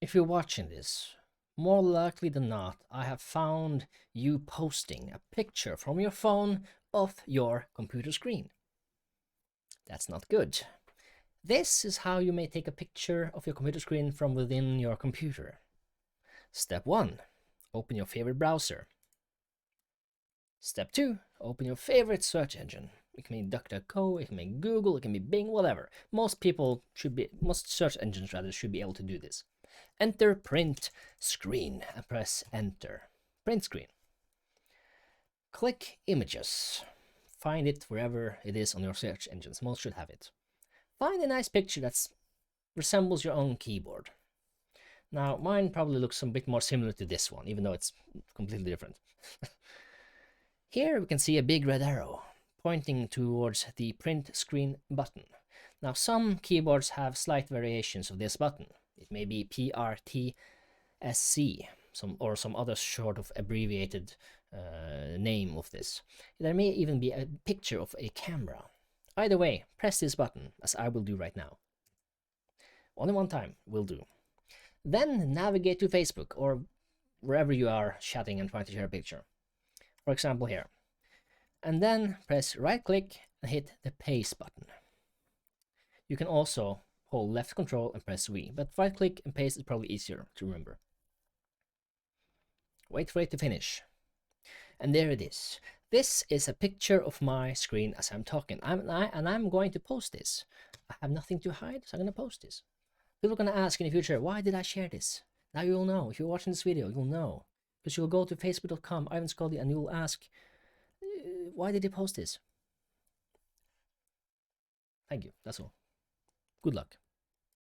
If you're watching this, more likely than not, I have found you posting a picture from your phone of your computer screen. That's not good. This is how you may take a picture of your computer screen from within your computer. Step 1. Open your favorite browser. Step 2. Open your favorite search engine. It can be DuckDuckGo, it can be Google, it can be Bing, whatever. Most search engines rather should be able to do this. Enter print screen and press enter. Print screen. Click images. Find it wherever it is on your search engines. Most should have it. Find a nice picture that resembles your own keyboard. Now, mine probably looks a bit more similar to this one, even though it's completely different. Here we can see a big red arrow pointing towards the print screen button. Now, some keyboards have slight variations of this button. It may be PRTSC, or some other sort of abbreviated name of this. There may even be a picture of a camera. Either way, press this button, as I will do right now. Only one time will do. Then navigate to Facebook or wherever you are chatting and trying to share a picture. For example, here. And then press right click and hit the paste button. You can also hold left control and press V, but right click and paste is probably easier to remember. Wait for it to finish. And there it is. This is a picture of my screen as I'm talking. And I'm going to post this. I have nothing to hide, so I'm going to post this. People are going to ask in the future, why did I share this? Now you'll know. If you're watching this video, you'll know. Because you'll go to facebook.com, Ivan Skodje, and you'll ask, why did he post this? Thank you. That's all. Good luck.